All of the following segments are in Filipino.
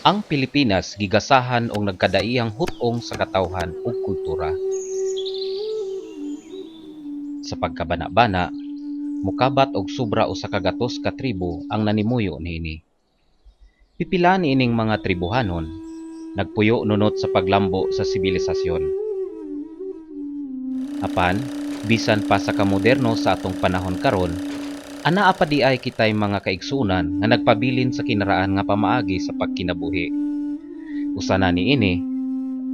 Ang Pilipinas gigasahan og nagkadaiyang hut-ong sa katawhan ug kultura. Sa pagkabana-bana, mukabat og sobra usa ka gatos ka tribo ang nanimuyo niini. Pipila niining mga tribuhanon nagpuyo nunot sa paglambo sa sibilisasyon. Apan, bisan pa sa kamoderno sa atong panahon karon, anaa pa di ay kitay mga kaigsunan nga nagpabilin sa kinaraan nga pamaagi sa pagkinabuhi. Usa na niini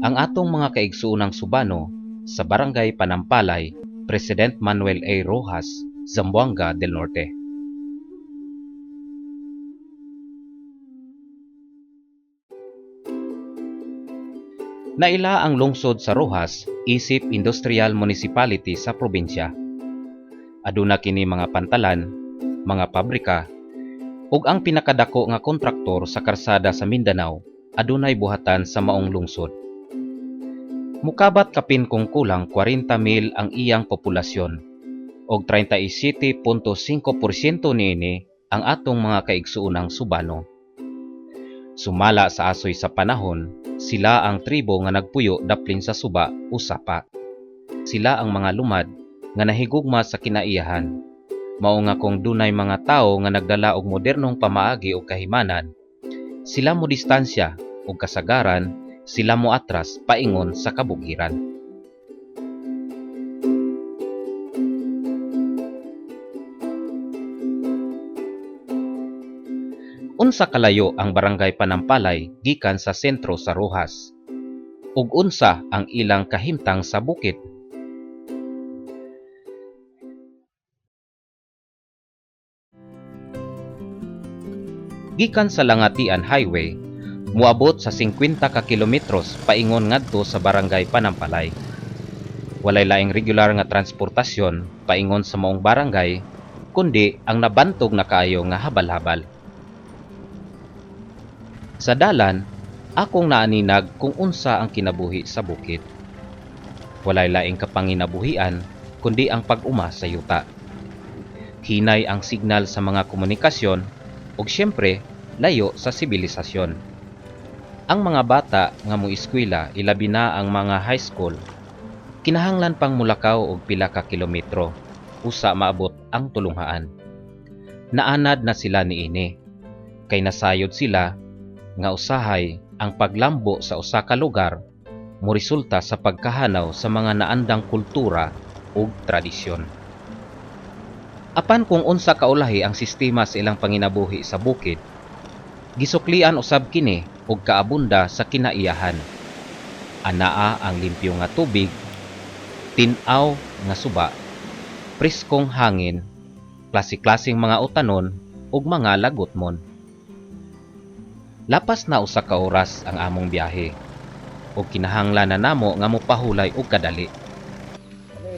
ang atong mga kaigsuonang Subano sa Barangay Panampalay, President Manuel A. Roxas, Zamboanga del Norte. Naila ang lungsod sa Roxas isip industrial municipality sa probinsya. Aduna kini mga pantalan, mga pabrika, ug ang pinakadako nga kontraktor sa karsada sa Mindanao adunay buhatan sa maong lungsod. Mukabat kapin kung kulang 40,000 ang iyang populasyon og 37.5% niini ang atong mga kaigsuonang Subano. Sumala sa asoy sa panahon, sila ang tribo nga nagpuyo daplin sa suba o sapa. Sila ang mga lumad nga nahigugma sa kinaiyahan. Mao nga kung dunay mga tawo nga nagdala og modernong pamaagi o kahimanan, sila mo distansya o kasagaran, sila mo atras paingon sa kabukiran. Unsa kalayo ang Barangay Panampalay gikan sa sentro sa Roxas? Ug unsa ang ilang kahimtang sa bukid? Gikan sa Langatian Highway, muabot sa 50 ka kilometros paingon ngadto sa Barangay Panampalay. Walay laing regular nga transportasyon paingon sa maong barangay, kundi ang nabantog na kaayo nga habal-habal. Sa dalan, akong naaninag kung unsa ang kinabuhi sa bukid. Walay laing kapanginabuhian, kundi ang pag-uma sa yuta. Hinay ang signal sa mga komunikasyon, ug syempre, layo sa sibilisasyon. Ang mga bata nga moeskwela, ilabi na ang mga high school, kinahanglan pang mulakaw og pila ka kilometro, usa maabot ang tulunghaan. Naanad na sila niini, kay nasayod sila nga usahay ang paglambo sa usa ka lugar mo resulta sa pagkahanaw sa mga naandang kultura ug tradisyon. Apan kung unsa kaulahi ang sistema sa ilang panginabuhi sa bukid, gisuklian usab kini og kaabunda sa kinaiyahan. Anaa ang limpyo nga tubig, tin-aw nga suba, preskong hangin, klase-klaseng mga utanon ug mga lagutmon. Lapas na usa ka oras ang among biyahe ug kinahanglan na namo nga mopahulay og kadali.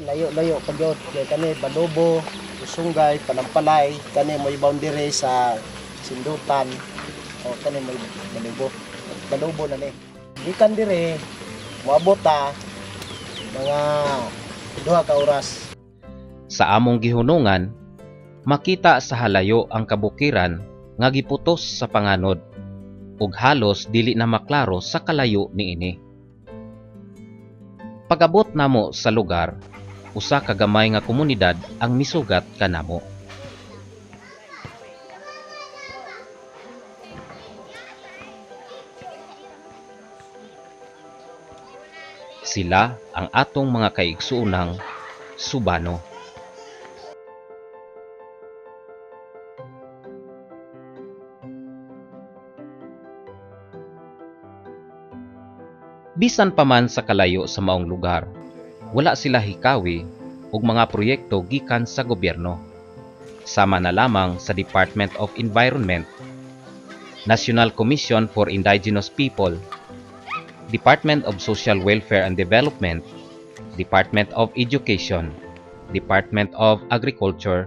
Layo-layo pagyod kay kani Balubo, Usunggay, Panampalay, kani may boundary sa Sindutan. O kani may Balubo na ni. Gikan dire moabot ta mga 2 ka oras. Sa among gihunungan, makita sa halayo ang kabukiran nga giputos sa panganod ug halos dili na maklaro sa kalayo niini. Pag-abot namo sa lugar, usa ka gamay nga komunidad ang misugat kanamo. Sila ang atong mga kaigsuonang Subano. Bisan pa man sa kalayo sa maong lugar, wala sila hikawi ug mga proyekto gikan sa gobyerno. Sama na lamang sa Department of Environment, National Commission for Indigenous People, Department of Social Welfare and Development, Department of Education, Department of Agriculture,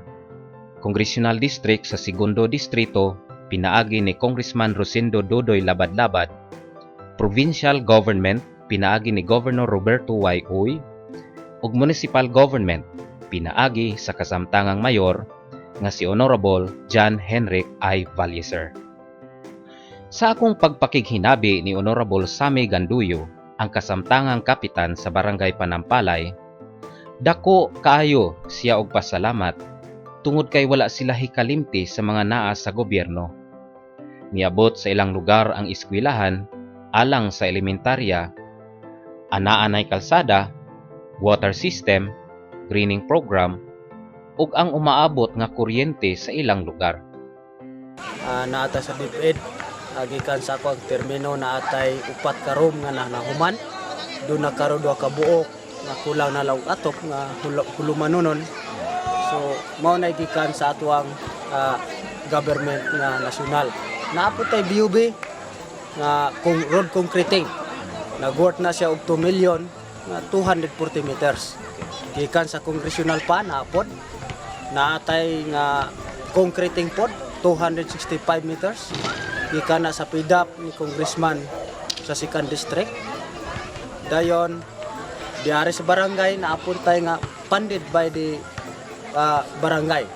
Congressional District sa Segundo Distrito, pinaagi ni Congressman Rosendo Dodoy Labad-Labad, Provincial Government, pinaagi ni Governor Roberto Y. Uy, ug Municipal Government, pinaagi sa kasamtangang mayor nga si Honorable John Henrik I. Valleser. Sa akong pagpakighinabi ni Honorable Sammy Ganduyo, ang kasamtangang kapitan sa Barangay Panampalay, dako kaayo siya og pasalamat tungod kay wala sila hikalimti sa mga naa sa gobyerno. Niabot sa ilang lugar ang eskwelahan alang sa elementarya, anaanay kalsada, water system, greening program, ug ang umaabot nga kuryente sa ilang lugar. Naata sa DepEd, gikan sa ako ang termino na atay upat ka room nga nahuman. Doon na karo 2 ka buok nga kulang na lang atop nga hulumanunon. So mao na gikan sa atuang government nga nasyonal. Naapot tay BUB nga road concreting. Nag-worth na siya og 2 million nga 240 meters. Gikan sa congressional pa naapot naatay nga concreting pod 265 meters. Gikan na sa PDAP ni Congressman sa 2nd District. Dayon, diari sa barangay, naapuntay nga funded by the barangay.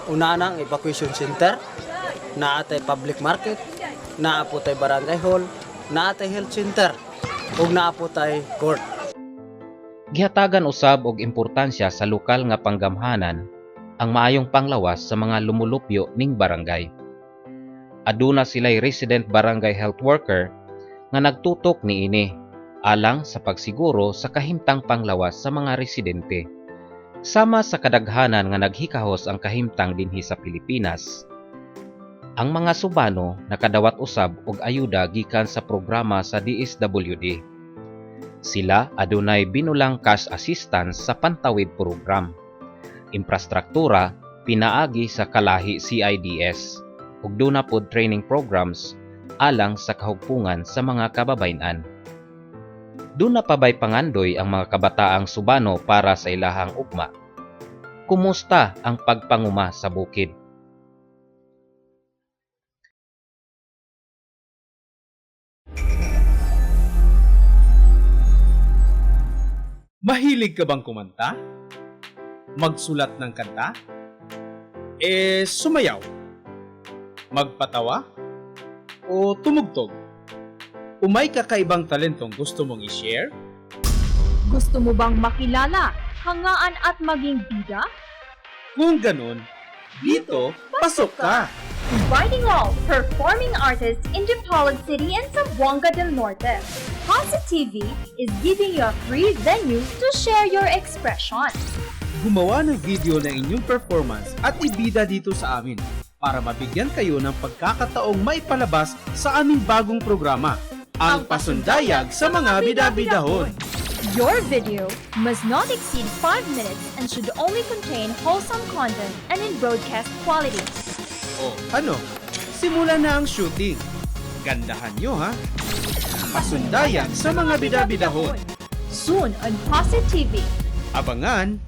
Una nang evacuation center, naatay public market, naaputay barangay hall, naatay health center, ug naaputay court. Gihatagan usab og importansya sa lokal nga panggamhanan ang maayong panglawas sa mga lumulupyo ning barangay. Aduna sila'y resident barangay health worker nga nagtutok niini alang sa pagsiguro sa kahimtang panglawas sa mga residente. Sama sa kadaghanan nga naghikahos ang kahimtang dinhi sa Pilipinas, ang mga Subano nakadawat usab og ayuda gikan sa programa sa DSWD. Sila adunay binulang cash assistance sa pantawid program, infrastruktura pinaagi sa kalahi CIDS, ug duna pod training programs alang sa kahugpungan sa mga kababayan. Duna pa bay pangandoy ang mga kabataang Subano para sa ilahang ugma. Kumusta ang pagpanguma sa bukid? Mahilig ka bang kumanta? Magsulat ng kanta? Sumayaw? Magpatawa? O tumugtog? Umay kakaibang talentong gusto mong i-share? Gusto mo bang makilala, hangaan at maging bida? Kung ganun, dito, pasok ka! Inviting all performing artists in Dipolog City and Zamboanga del Norte. Pasa TV is giving you a free venue to share your expression. Gumawa ng video ng inyong performance at ibida dito sa amin para mabigyan kayo ng pagkakataong maipalabas sa aming bagong programa, ang Pasundayag sa mga bida-bidahon. Your video must not exceed 5 minutes and should only contain wholesome content and in broadcast quality. O ano, simula na ang shooting. Gandahan nyo ha! Pasundayag sa mga bida-bidahon. Soon on Pasa TV. Abangan!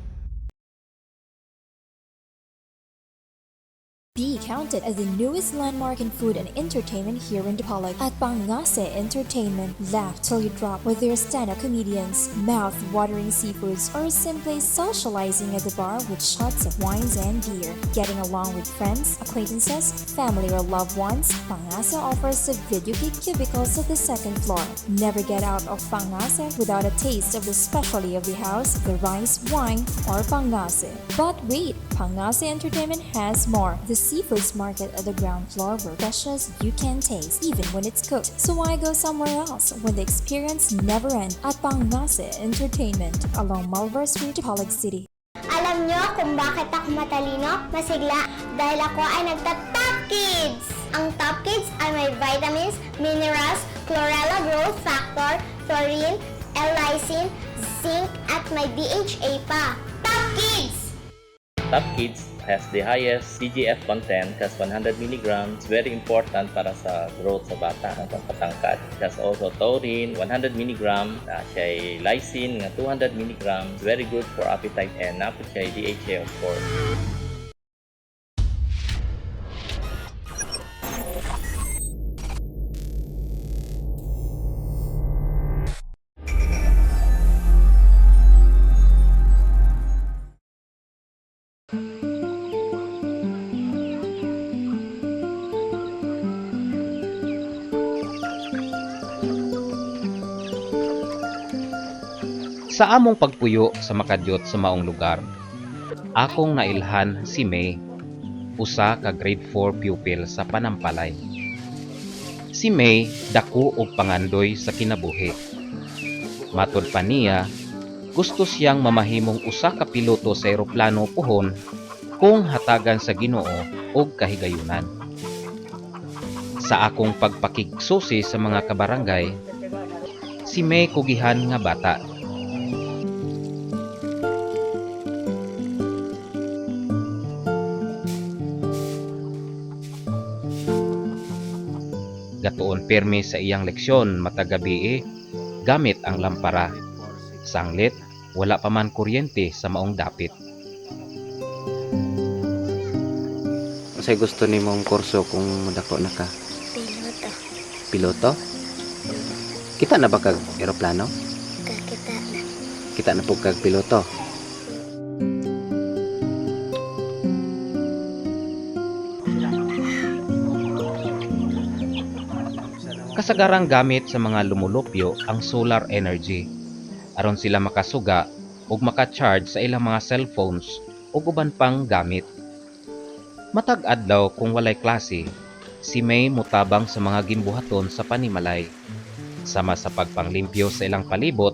Be counted as the newest landmark in food and entertainment here in Dipolog at Pangase Entertainment. Laugh till you drop with their stand-up comedians, mouth-watering seafoods, or simply socializing at the bar with shots of wines and beer. Getting along with friends, acquaintances, family, or loved ones, Pangase offers the video geek cubicles at the 2nd floor. Never get out of Pangase without a taste of the specialty of the house, the rice, wine, or Pangase. But wait, Pangase Entertainment has more. The seafoods market at the ground floor where freshness you can taste even when it's cooked. So why go somewhere else when the experience never ends at Pangase Entertainment along Malvar Street, Dipolog City. Alam nyo kung bakit ako matalino, masigla? Dahil ako ay nagta-Top Kids! Ang Top Kids ay may vitamins, minerals, chlorella growth factor, taurine, L-lysine, zinc, at may DHA pa. Top Kids! Top Kids has the highest CGF content, has 100 milligrams, very important para sa growth sa bata, ang patangkad. It has also taurine, 100 milligrams, siya ay lysine, 200 milligrams, very good for appetite, and napot siya ay DHA of course. Sa among pagpuyo sa makadyot sa maong lugar, akong nailhan si May, usa ka grade 4 pupil sa Panampalay. Si May dako og pangandoy sa kinabuhi. Matod pa niya, gusto siyang mamahimong usa ka piloto sa eroplano puhon kung hatagan sa Ginoo og kahigayunan. Sa akong pagpakigsusi sa mga kabarangay, si May kugihan nga bata. Gatuon pirmi sa iyang leksyon matag gabi gamit ang lampara. Sanglit, wala pa man kuryente sa maong dapit. Say gusto ni mong kurso kung madako na ka? Piloto. Piloto? Kita na ba kag eroplano? Kakita na. Kita na po kag piloto. Kasagarang gamit sa mga lumulupyo ang solar energy aron sila makasuga ug maka-charge sa ilang mga cellphones ug uban pang gamit. Matag adlaw kung walay klase, si May mutabang sa mga ginbuhaton sa panimalay, sama sa pagpanglimpyo sa ilang palibot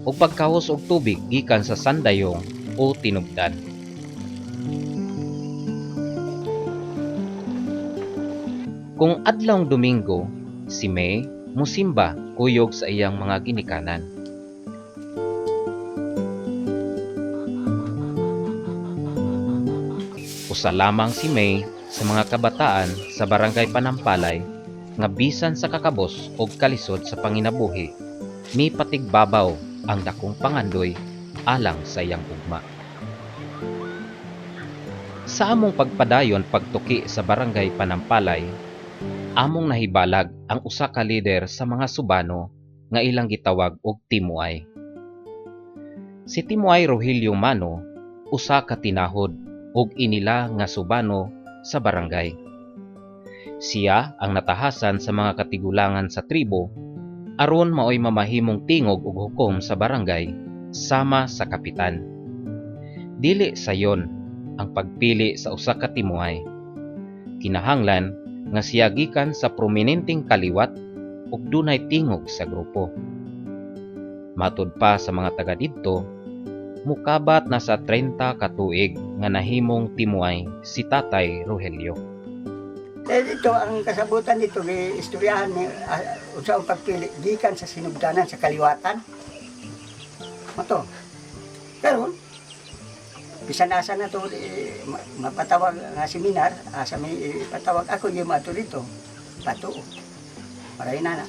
ug pagkahus og tubig gikan sa sandayong o tinubdan. Kung adlawng Domingo, si May musimba kuyog sa iyang mga ginikanan. Usa lamang si May sa mga kabataan sa barangay Panampalay nga bisan sa kakabos o kalisod sa panginabuhi, mi patigbabaw ang dakong pangandoy alang sa iyang ugma. Sa among pagpadayon pagtuki sa barangay Panampalay, among nahibalag ang usa ka lider sa mga Subano nga ilang gitawag og Timuay. Si Timuay Rogelio Mano, usa ka tinahod ug inila nga Subano sa barangay. Siya ang natahasan sa mga katigulangan sa tribo aron maoy mamahimong tingog ug hukom sa barangay sama sa kapitan. Dili sayon ang pagpili sa usa ka Timuay. Kinahanglan nga siya gikan sa prominenteng kaliwat ug dunay tingog sa grupo. Matud pa sa mga taga didto, mukabat na sa 30 ka tuig nga nahimong Timuay si Tatay Rogelio. Dito ang kasabutan dito gi istoryahan ni unsa ang pagpili gikan sa sinugdanan sa kaliwatan. Mato. Karon bisan asa na to mapatawag nga seminar, asa may patawag ako yung mato dito. Pato. Maray na.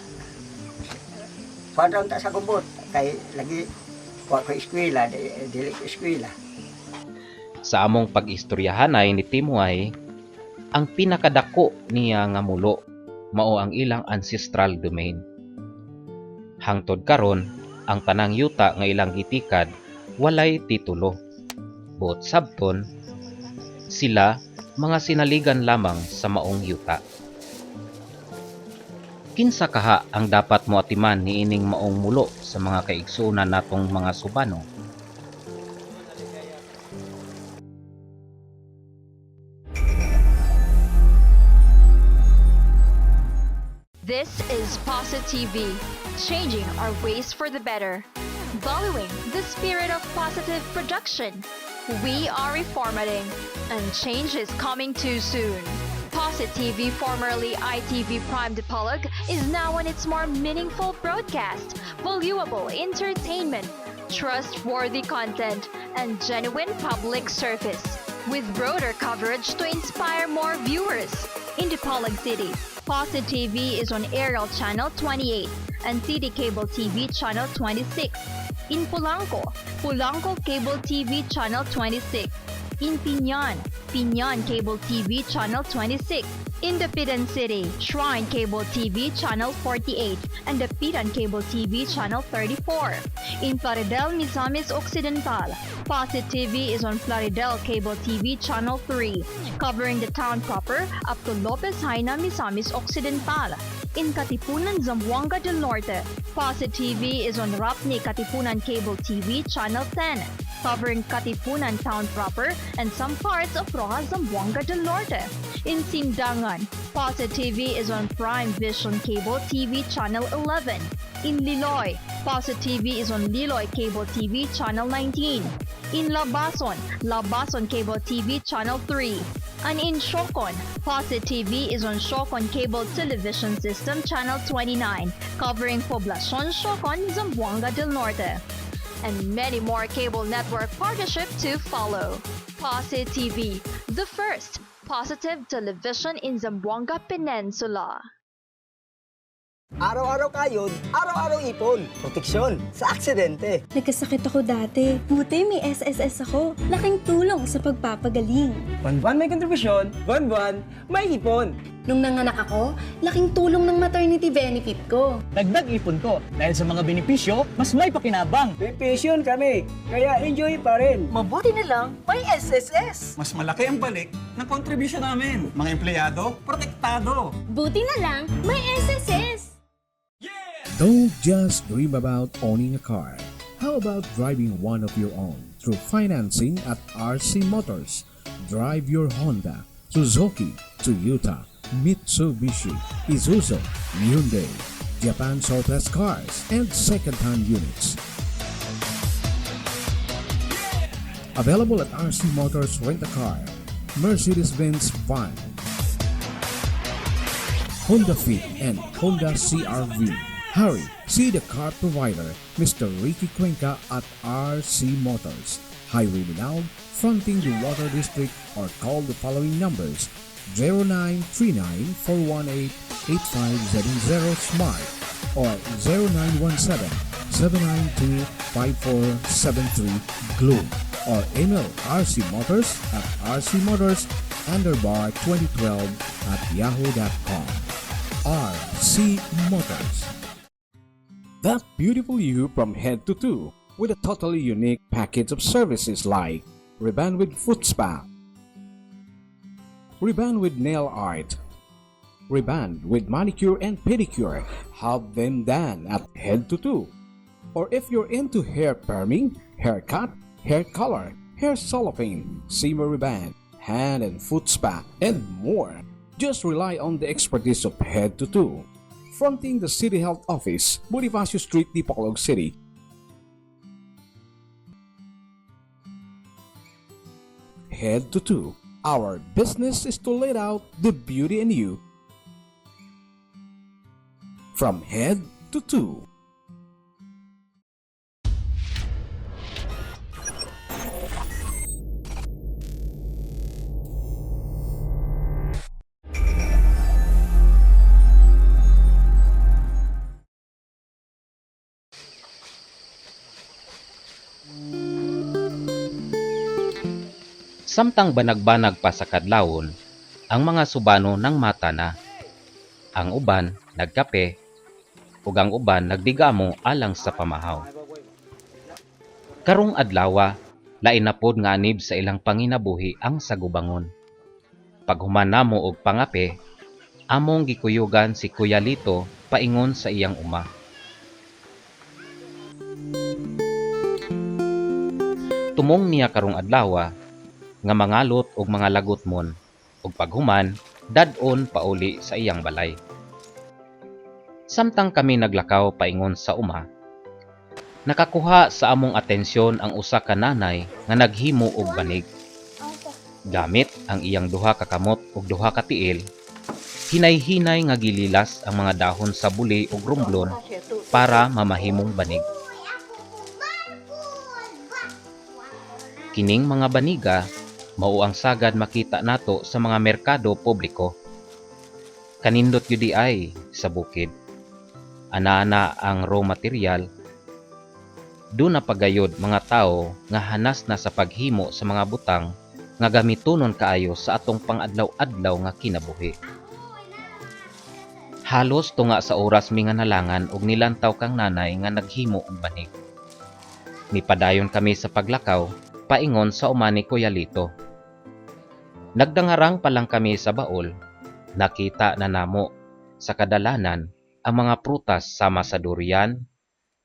Kuan ta sa gubot kay lagi ko eskwela, dili ko eskwela. Sa among pag-istoryahanay ni Timuay, ang pinakadako niya nga mulo mao ang ilang ancestral domain. Hangtod karon, ang tanang yuta nga ilang gitikad walay titulo. Buot sabton, sila mga sinaligan lamang sa maong yuta. Kinsa kaha ang dapat moatiman ni ining maong mulo sa mga kaigsuonan natong mga Subano? This is Pasa TV, changing our ways for the better. Following the spirit of positive production, we are reformatting, and change is coming too soon. Pasa TV, formerly ITV Prime Dipolog, is now on its more meaningful broadcast, valuable entertainment, trustworthy content, and genuine public service, with broader coverage to inspire more viewers. In Dipolog City, Pasa TV is on Aerial Channel 28 and CD Cable TV Channel 26. In Polanco, Polanco Cable TV Channel 26. In Piñan, Piñan Cable TV Channel 26. In Dapitan City, Shrine Cable TV Channel 48 and Dapitan Cable TV Channel 34. In Plaridel, Misamis Occidental, Pasa TV is on Plaridel Cable TV Channel 3, covering the town proper up to Lopez Haina, Misamis Occidental. In Katipunan, Zamboanga del Norte, Posse TV is on Rapni Katipunan Cable TV Channel 10, covering Katipunan Town proper and some parts of Rojas, Zamboanga del Norte. In Sindangan, Posse TV is on Prime Vision Cable TV Channel 11. In Liloy, Posse TV is on Liloy Cable TV Channel 19. In Labason, Labason Cable TV Channel 3. And in Shokon, Posse TV is on Shokon Cable Television System Channel 29, covering Poblacion Shokon, Zamboanga del Norte. And many more cable network partnership to follow. Posse TV, the first positive television in Zamboanga Peninsula. Araw-araw kayod, araw-araw ipon. Proteksyon sa aksidente. Nagkasakit ako dati. Buti may SSS ako. Laking tulong sa pagpapagaling. Buwan-buwan may kontribusyon, buwan-buwan may ipon. Nung nanganak ako, laking tulong ng maternity benefit ko. Dagdag ipon ko dahil sa mga benepisyo, mas may pakinabang. May pension kami, kaya enjoy pa rin. Mabuti na lang, may SSS. Mas malaki ang balik ng kontribusyon namin. Mga empleyado, protektado. Buti na lang, may SSS. Don't just dream about owning a car. How about driving one of your own through financing at RC Motors? Drive your Honda, Suzuki, Toyota, Mitsubishi, Isuzu, Hyundai, Japan Southwest cars, and second-hand units. Available at RC Motors Rent-A-Car, Mercedes-Benz van, Honda Fit, and Honda CR-V. Hurry, see the car provider, Mr. Ricky Cuenca at RC Motors, Highway Minao, fronting the Water District, or call the following numbers: 0939-418-8570 Smart or 0917-792-5473 Globe, or email rcmotors@rcmotors_2012@yahoo.com. RC Motors. That beautiful you from head to toe with a totally unique package of services like Reband with Foot Spa, Reband with Nail Art, Reband with Manicure and Pedicure. Have them done at head to toe. Or if you're into hair perming, haircut, hair color, hair cellophane, simmer reband, hand and foot spa, and more. Just rely on the expertise of head to toe. Fronting the City Health Office, Bonifacio Street, Dipolog City. Head to toe. Our business is to let out the beauty in you. From head to toe. Samtang banag-banag pa sa kadlawon, ang mga subano ng mata na. Ang uban nagkape, ug ang uban nagdigamo alang sa pamahaw. Karong adlawa, lain na pod nga anib sa ilang panginabuhi ang sagubangon. Paghuman namo og pangape, among gikuyugan si Kuya Lito paingon sa iyang uma. Tumong niya karong adlawa nga mangalot og mga lagot mon, ug paghuman dadon pauli sa iyang balay. Samtang kami naglakaw paingon sa uma, nakakuha sa among atensyon ang usa ka nanay nga naghimo og banig. Gamit ang iyang duha ka kamot ug duha ka tiil, hinay-hinay nga gililas ang mga dahon sa buli ug rumblon para mamahimong banig. Kining mga baniga mao ang sagad makita nato sa mga merkado publiko. Kanindot gyud ay sa bukid. Ana-ana ang raw material. Doon na pagayod mga tao nga hanas na sa paghimo sa mga butang nga gamitonon kaayo sa atong pangadlaw-adlaw nga kinabuhi. Halos tunga sa oras mi nga nalangan og nilantaw kang nanay nga naghimo og banig. Nipadayon kami sa paglakaw paingon sa uma ni Kuya Lito. Nagdangarang pa lang kami sa baol, nakita na namo Sa kadalanan, ang mga prutas sama sa durian,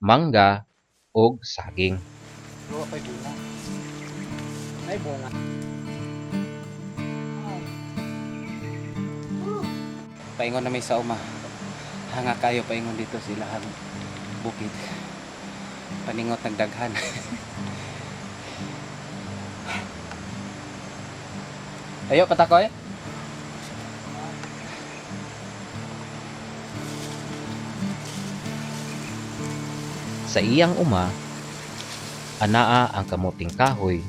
mangga, ug saging. Luwa kay bunga. Ay bunga. Paingon na may sa uma. Hanga kayo paingon dito sa ilahang bukid. Paningot nagdaghan. Ayo katakoy. Sa iyang uma, anaa ang kamuting kahoy,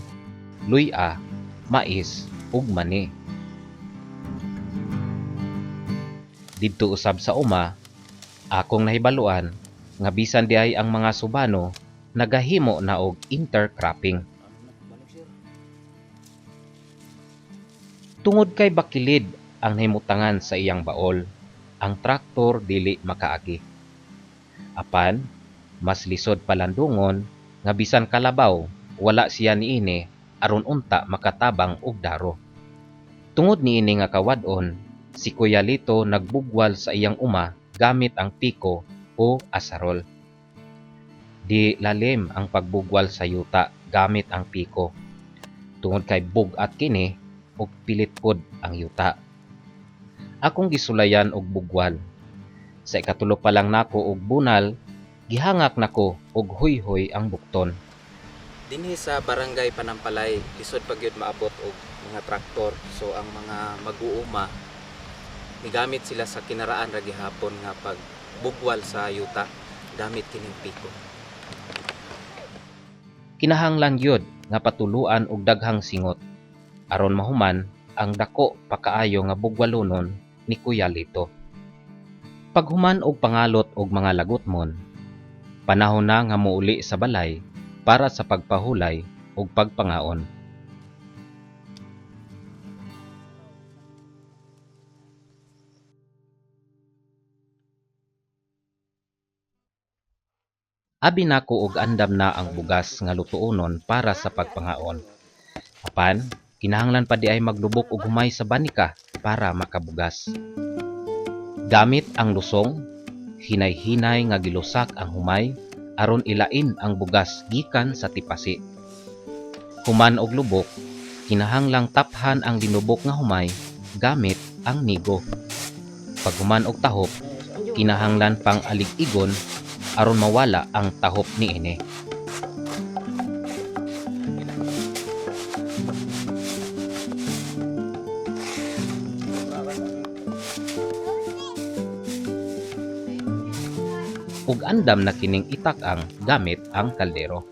luya, mais, ug mani. Didto usab sa uma, akong nahibaluan nga bisan diay ang mga subano nagahimo na og intercropping. Tungod kay bakilid ang nahimutangan sa iyang baol, ang traktor dili makaagi. Apan, mas lisod palandungon nga bisan kalabaw wala siya niini aron unta makatabang og daro. Tungod niini nga kawadon, si Kuya Lito nagbugwal sa iyang uma gamit ang piko o asarol. Di lalim ang pagbugwal sa yuta gamit ang piko. Tungod kay bugat kini ug pilit pod ang yuta. Akong gisulayan og bugwal. Sa ikatulo pa lang nako og bunal, gihangak nako og huy-huy ang bukton. Dinhi sa barangay Panampalay, lisod pa gyud maabot og mga traktor. So ang mga mag-uuma migamit sila sa kinaraan ra gihapon nga pagbugwal sa yuta gamit kining piko. Kinahanglan yod nga patuluan og daghang singot aron mahuman ang dako pakaayo nga bugwalunon ni Kuya Lito. Paghuman og pangalot og mga lagutmon, panahon na nga muuli sa balay para sa pagpahulay ug pagpangaon. Abi nako og andam na ang bugas nga lutuonon para sa pagpangaon. Apan, kinahanglan pa di ay maglubok og humay sa banika para makabugas. Gamit ang lusong, hinay-hinay nga gilusak ang humay aron ilain ang bugas gikan sa tipasi. Human og lubok, kinahanglang taphan ang linubok nga humay gamit ang nigo. Pag human og tahop, kinahanglan pang alig-igon aron mawala ang tahop niini. Ug andam na kining itak-ang gamit ang kaldero.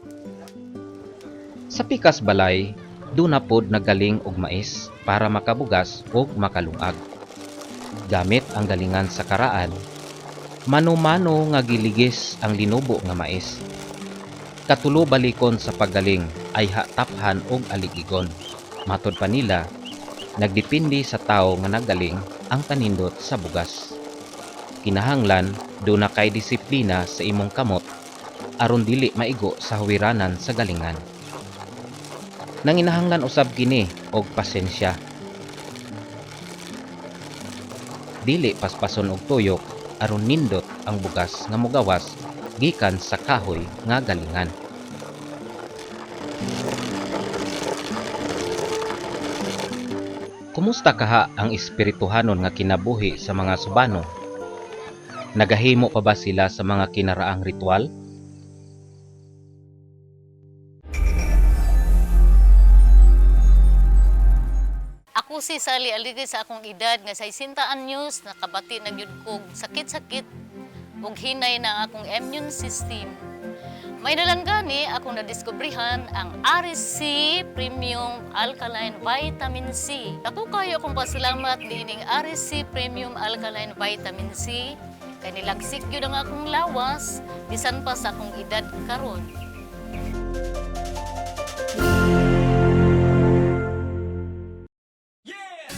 Sa pikas balay, duna pod nagaling og mais para makabugas ug makalungag. Gamit ang galingan sa karaan, mano-mano nga giligis ang linubo nga mais. Katulo balikon sa paggaling ay hataphan og aligigon. Matod pa nila, nagdepende sa tao nga nagaling ang kanindot sa bugas. Kinahanglan do na kay disiplina sa imong kamot aron dili maigo sa huwiranan sa galingan. Nanginahanglan usab kini og pasensya. Dili paspason og tuyok aron nindot ang bugas nga mogawas gikan sa kahoy nga galingan. Kumusta kaha ang espirituhanon nga kinabuhi sa mga subano? Nagahimo pa ba sila sa mga kinaraang ritual? Ako si Sally Aligre sa akong edad nga 60 anyos, nakabati na gyud kog sakit-sakit ug hinay na akong immune system. May nalanggani akong nadiskubrihan ang RC Premium Alkaline Vitamin C. Ako kayo akong pasalamat diining RC Premium Alkaline Vitamin C. Kay nilagsik yun ang akong lawas, bisan pa sa akong edad karon.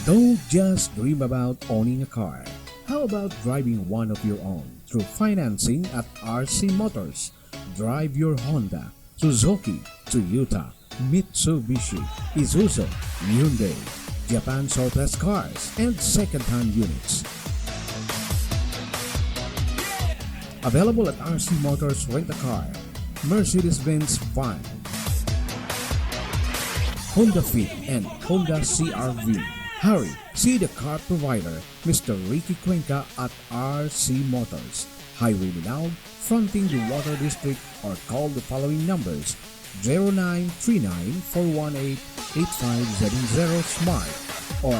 Don't just dream about owning a car. How about driving one of your own through financing at RC Motors? Drive your Honda, Suzuki, Toyota, Mitsubishi, Isuzu, Hyundai, Japan Surplus Cars, and second-hand units. Available at RC Motors Rent-A-Car, Mercedes-Benz Van, Honda Fit, and Honda CR-V. Hurry, see the car provider, Mr. Ricky Cuenca at RC Motors, Highway Minao, fronting the Water District, or call the following numbers: 0939-418-8570 Smart or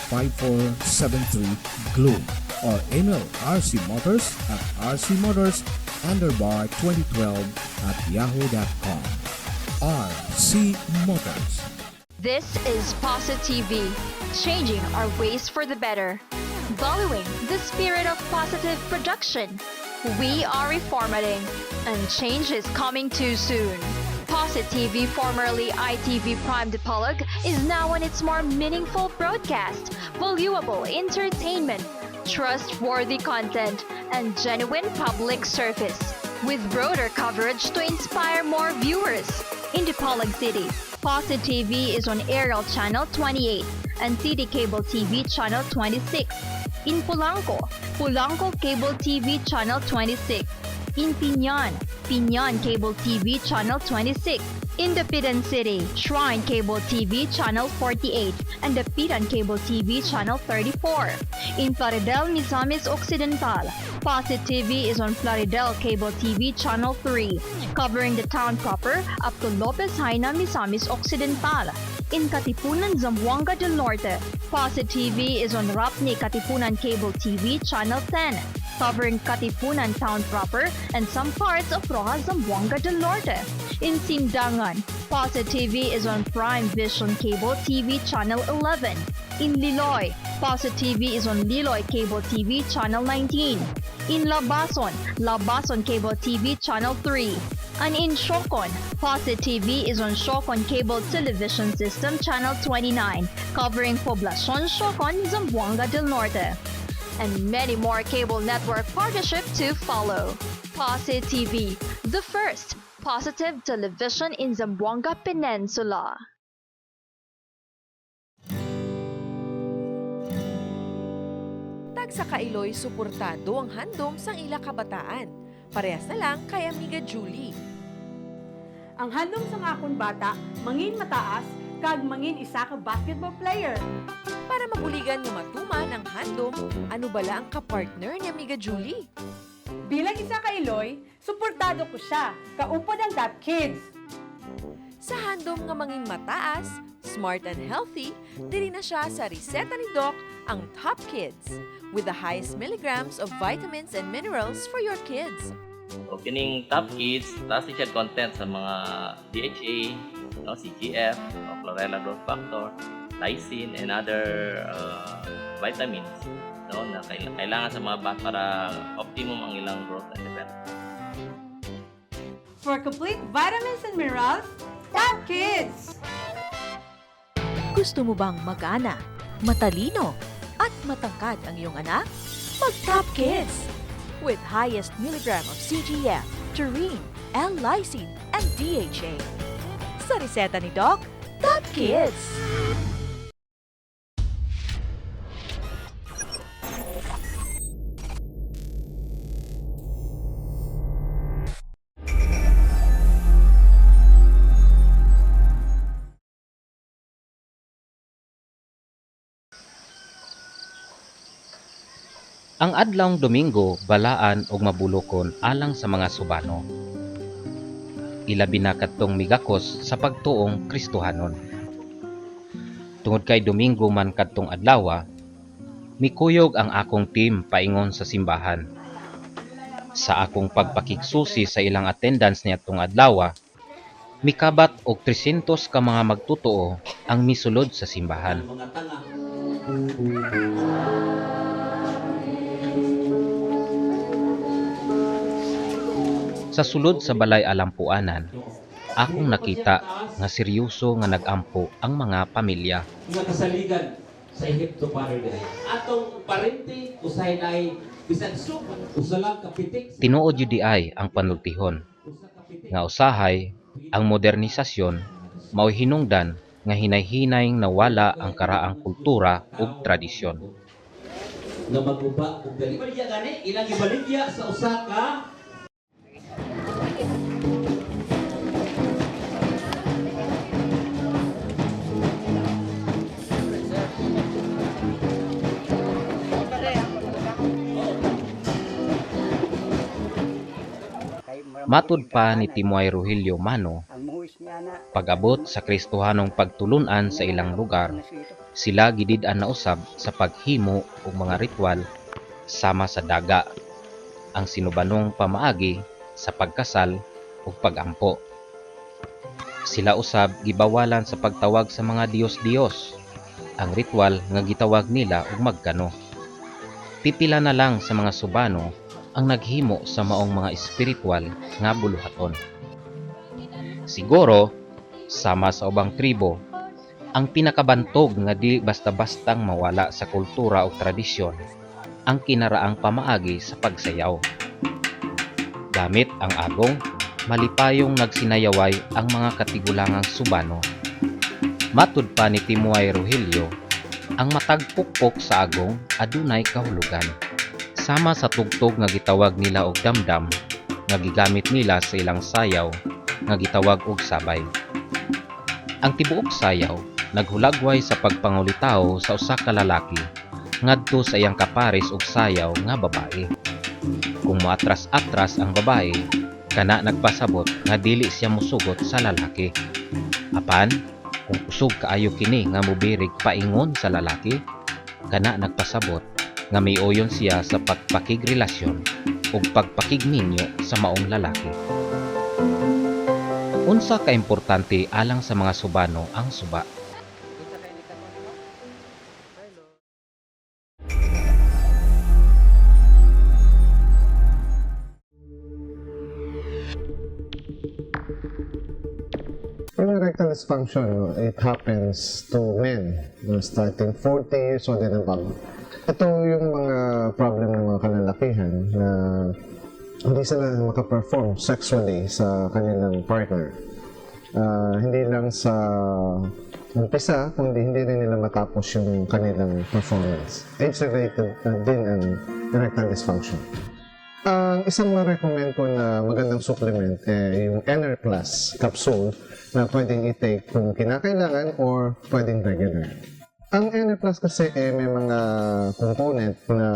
0917-792-5473 Gloom, or email rcmotors@rcmotors_2012@yahoo.com. RC Motors. This is Posit TV, changing our ways for the better. Following the spirit of positive production, we are reformatting, and change is coming too soon. Posit TV, formerly ITV Prime Dipolog, is now on its more meaningful broadcast, valuable entertainment, trustworthy content, and genuine public service, with broader coverage to inspire more viewers. In Dipolog City, Posit TV is on Aerial Channel 28 and CD Cable TV Channel 26. In Polanco, Polanco Cable TV Channel 26. In Piñan, Piñan Cable TV Channel 26. In Dapitan City, Shrine Cable TV Channel 48 and Dapitan Cable TV Channel 34. In Plaridel, Misamis Occidental, Posit TV is on Plaridel Cable TV Channel 3, covering the town proper up to Lopez Haina, Misamis Occidental. In Katipunan, Zamboanga del Norte, Posit TV is on Rapni Katipunan Cable TV Channel 10, covering Katipunan town proper and some parts of Rojas, Zamboanga del Norte. In Sindangan, Posit TV is on Prime Vision Cable TV Channel 11. In Liloy, Posit TV is on Liloy Cable TV Channel 19. In Labason, Labason Cable TV Channel 3. And in Shokon, Posit TV is on Shokon Cable Television System Channel 29, covering Poblacion Shokon, Zamboanga del Norte. And many more cable network partnership to follow. Posit TV, the first positive television in Zamboanga Peninsula. Tag sa Kailoy, suportado ang handom sang ila kabataan. Parehas na lang kay Amiga Julie. Ang handom sang akon bata, mangin mataas, kag mangin isa ka basketball player. Para mabuligan nga matuman ang handom, ano bala ang kapartner ni Amiga Julie? Bilang isa ka Iloy, suportado ko siya, kaupod ang Top Kids. Sa handom nga mangin mataas, smart and healthy, diri na siya sa reseta ni Doc ang Top Kids, with the highest milligrams of vitamins and minerals for your kids. O kining Top Kids, taas siya content sa mga DHA, CGF, chlorella growth factor, lysine, and other vitamins na kailangan sa mga bata para optimum ang ilang growth and development. For complete vitamins and minerals, Top Kids! Gusto mo bang magana, matalino, at matangkad ang iyong anak? Mag-Top Kids! With highest milligram of CGF, taurine, L-lysine, and DHA. Sa reseta ni Doc, Top Kids! Ang adlawng Domingo balaan og mabulokon alang sa mga subano. Ilabi na kadtong migakos sa pagtuong Kristohanon. Tungod kay Domingo man kadtong adlaw, mikuyog ang akong team paingon sa simbahan. Sa akong pagpakigsusi sa ilang attendance niadtong adlaw, mikabat og 300 ka mga magtutuo ang misulod sa simbahan. Sa sulod sa balay alampuanan, akong nakita nga seryoso nga nagampo ang mga pamilya. Nga kasaligan sa Ehipto paradise. Atong parente usahay nay bisan suko usalang kapitik. Tinuod yun di ay ang panultihon. Nga usahay ang modernisasyon mao hinungdan nga hinay-hinay nawala ang karaang kultura ug tradisyon. nga maguba ug dali baligya gani ilang ibaligya sa usa ka Matud pa ni Timoy Rogelio Mano, pag-abot sa Kristohanong pagtulunan sa ilang lugar, sila gidid-an na usab sa paghimo og mga ritual sama sa daga, ang sinubanong pamaagi sa pagkasal ug pagampo. Sila usab gibawalan sa pagtawag sa mga Diyos-Diyos, ang ritual nga gitawag nila og magkano. Pipila na lang sa mga Subano ang naghimo sa maong mga espiritual nga buluhaton. Siguro, sama sa ubang tribo, ang pinakabantog nga di basta-bastang mawala sa kultura o tradisyon ang kinaraang pamaagi sa pagsayaw. Gamit ang agong, malipayong nagsinayaway ang mga katigulangang Subano. Matud pa ni Timoy Rogelio, ang matag pukpok sa agong adunay kahulugan. Sama sa tugtog nga gitawag nila og damdam, nga gigamit nila sa ilang sayaw nga gitawag og sabay. Ang tibuok sayaw naghulagway sa pagpangulitaw sa usa ka lalaki ngadto sa iyang kapares og sayaw nga babae. Kung moatras-atras ang babae, kana nagpasabot nga dili siya musugot sa lalaki. Apan kung usog kaayo kini nga mobirig paingon sa lalaki, kana nagpasabot nga miuyon siya sa pagpakigrelasyon o pagpakigninyo sa maong lalaki. Unsa ka importante alang sa mga Subano ang suba? Erectile dysfunction, it happens to men starting 40 years old and above. Ito yung mga problem ng mga kalalakihan na hindi sila makaperform sexually sa kanilang partner. Hindi lang sa umpisa, kundi hindi rin nila matapos yung kanilang performance. Age-related din ang erectile dysfunction. Ang isang ma-recommend ko na magandang supplement yung Ener Plus capsule na pwedeng i-take kung kinakailangan or pwedeng regular. Ang Ener Plus kasi may mga component na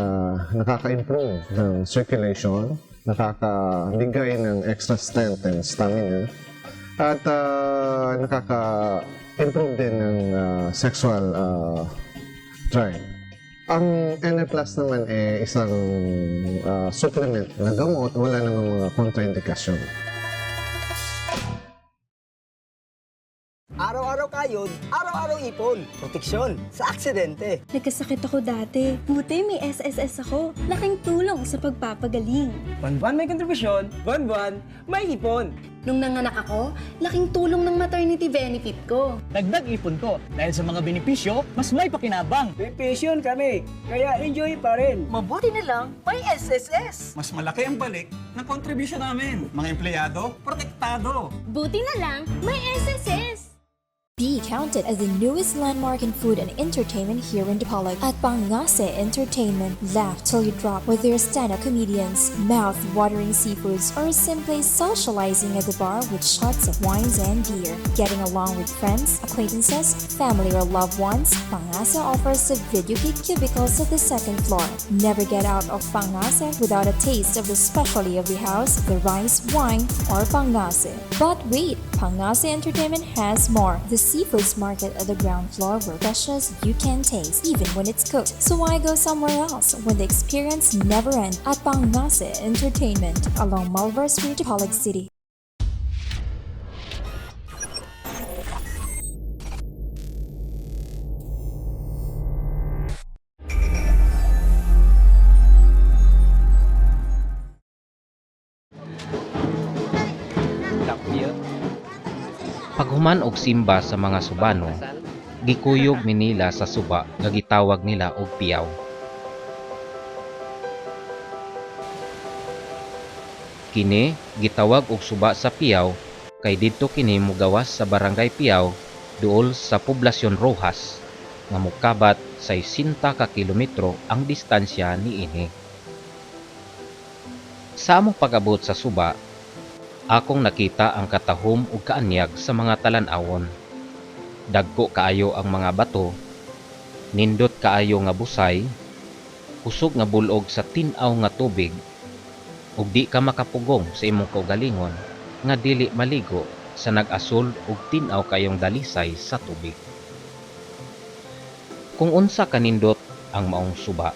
nakaka-improve ng circulation, nakakabigay ng extra strength and stamina, at nakaka-improve din ng sexual drive. Ang Ener Plus naman isang supplement na gamot, wala namang mga kontraindikasyon. Araw-araw kayod, araw-araw ipon. Proteksyon sa aksidente. Nagkasakit ako dati. Buti may SSS ako. Laking tulong sa pagpapagaling. Buwan-buwan may kontribusyon, buwan-buwan may ipon. Nung nanganak ako, laking tulong ng maternity benefit ko. Dagdag ipon ko dahil sa mga benepisyo, mas may pakinabang. May pension kami, kaya enjoy pa rin. Mabuti na lang, may SSS. Mas malaki ang balik ng kontribusyon namin. Mga empleyado, protektado. Buti na lang, may SSS. Be counted as the newest landmark in food and entertainment here in Dipolog at Pangase Entertainment. Laugh till you drop with their stand-up comedians, mouth-watering seafoods, or simply socializing at the bar with shots of wines and beer. Getting along with friends, acquaintances, family, or loved ones, Pangase offers a video gig cubicles at the second floor. Never get out of Pangase without a taste of the specialty of the house, the rice, wine, or Pangase. But wait, Pangase Entertainment has more. The Seafoods Market at the ground floor where freshness you can taste even when it's cooked. So why go somewhere else when the experience never ends at Pangase Entertainment along Malvar Street, Dipolog City. Paghuman og simba sa mga Subano, gikuyog mi nila sa suba nga gitawag nila og piyaw. Kini gitawag og suba sa piyaw kay didto kini mogawas sa barangay Piyaw duol sa poblasyon Rojas nga mokabat 60 ka kilometro ang distansya niini. Sa among pag-abot sa suba, akong nakita ang katahom ug kaanyag sa mga talan-awon. Dagko kaayo ang mga bato, nindot kaayo nga busay, kusog nga bulog sa tin-aw nga tubig, ug di ka makapugong sa imong kaugalingon nga dili maligo sa nag-asol ug tin-aw kayong dalisay sa tubig. Kung unsa kanindot ang maong suba,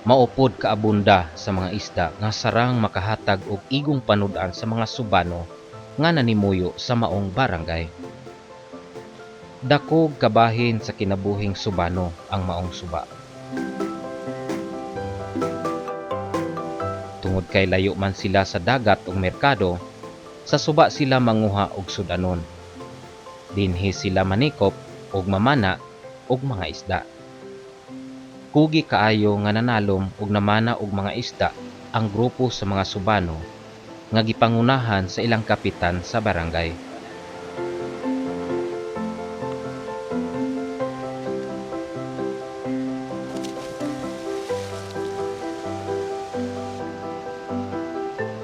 maupod kaabunda sa mga isda nga sarang makahatag og igong panud-an sa mga subano nga nanimuyo sa maong barangay. Dakog kabahin sa kinabuhing subano ang maong suba. Tungod kay layo man sila sa dagat ug merkado, sa suba sila manguha og sudanon. Dinhi sila manikop og mamana og mga isda. Kugi kaayo nga nanalom og namana og mga isda ang grupo sa mga subano nga gipangunahan sa ilang kapitan sa barangay.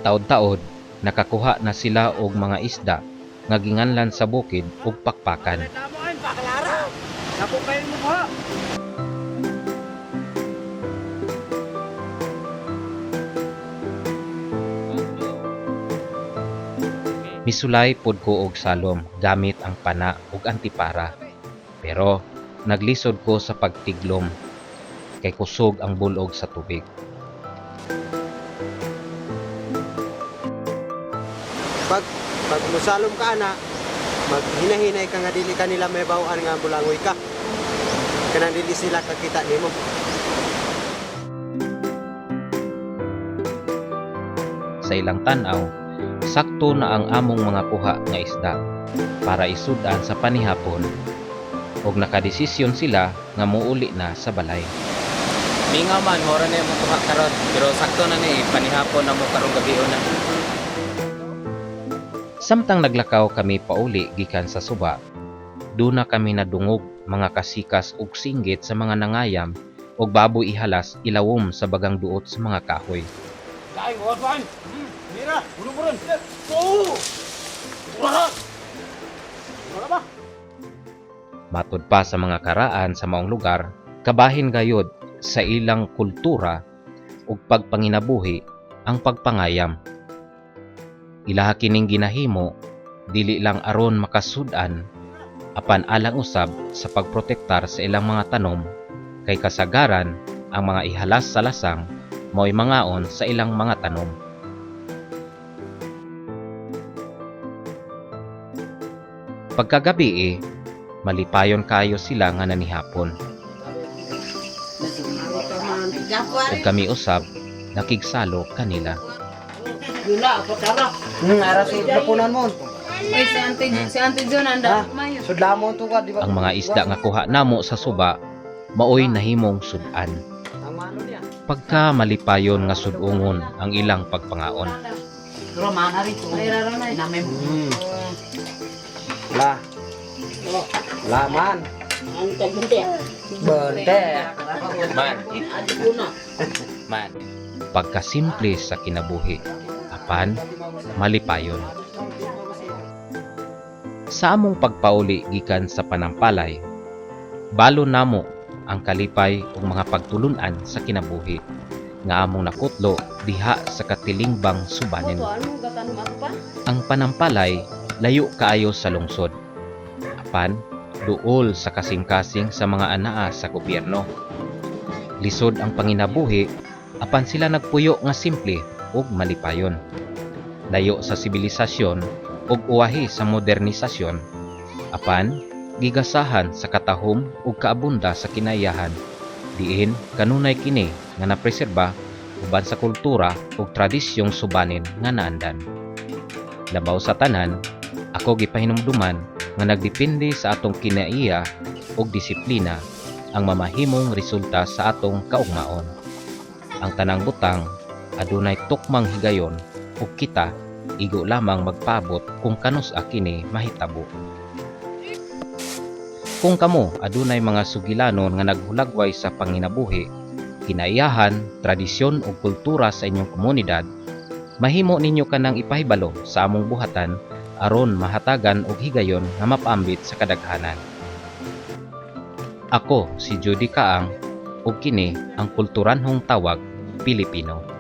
Taod-taod, nakakuha na sila og mga isda nga ginganlan sa bukid ug pakpakan. Misulay pod ko og salom gamit ang pana ug antipara. Pero naglisod ko sa pagtiglom kay kusog ang bulog sa tubig. Pag musalom ka ana, maghinahinay ka nga dili kanila may bawaan nga bulangoy ka. Kanang dili sila kakita nimo. Sa ilang tan-aw, sakto na ang among mga kuha nga isda para isudan sa panihapon ug nakadesisyon sila nga muuli na sa balay. Mingaw man, mora na yung kuha karon, pero sakto na ni panihapon na mo karong gabi na. Samtang naglakaw kami pauli gikan sa suba, duna kami nadungog mga kasikas ug singgit sa mga nangayam ug baboy ihalas ilawom sa bagang duot sa mga kahoy. Dai, wapan. Mira, buru-buron. Oh! Wala. Wala ba? Matud pa sa mga karaan sa maong lugar, kabahin gayod sa ilang kultura ug pagpanginabuhi ang pagpangayam. Ilaha kining ginahimo dili lang aron makasud-an apan alang usab sa pagprotektar sa ilang mga tanom kay kasagaran ang mga ihalas sa lasang mao'y mangaon sa ilang mga tanom. Pagkagabi malipayon kayo sila nga nanihapon. Ug kami usab nakigsalo kanila. Yula, apa cara? Ara sa lapunan mo. Ay, si Auntie John anda mayo. Sudlamon to ka, di ba? Ang mga isda nga kuha namo sa suba mao'y nahimong sudan. Pagka malipayon nga sudungon ang ilang pagpangaon. Pero mana rito. Ay, raranay. Namem. La. Laman. Ang tagbente. Bente. Man. Man. Pagkasimple sa kinabuhi, apan malipayon. Sa among pagpauli gikan sa panampalay, balo namo ang kalipay ug mga pagtulunan sa kinabuhi nga among nakutlo diha sa katilingbang subanen. Ang panampalay layo kaayo sa lungsod, apan duol sa kasing-kasing sa mga anaa sa gobyerno. Lisod ang panginabuhi apan sila nagpuyo nga simple ug malipayon. Layo sa sibilisasyon ug uwahi sa modernisasyon, apan gigasahan sa katahom ug kaabunda sa kinayahan, diin kanunay kini nga napreserba uban sa kultura ug tradisyong subanin nga naandan. Labaw sa tanan, ako gipahinumduman nga nagdepende sa atong kinaiya ug disiplina ang mamahimong resulta sa atong kaugmaon. Ang tanang butang adunay tukmang higayon ug kita igo lamang magpabot kung kanus-a kini mahitabo. Kung kamo adunay mga sugilanon nga naghulagway sa panginabuhi, kinaiyahan, tradisyon o kultura sa inyong komunidad, mahimo ninyo kanang ipahibalo sa among buhatan aron mahatagan og higayon nga mapaambit sa kadaghanan. Ako si Judy Kaang ug kini ang Kulturanhong Tawag Pilipino.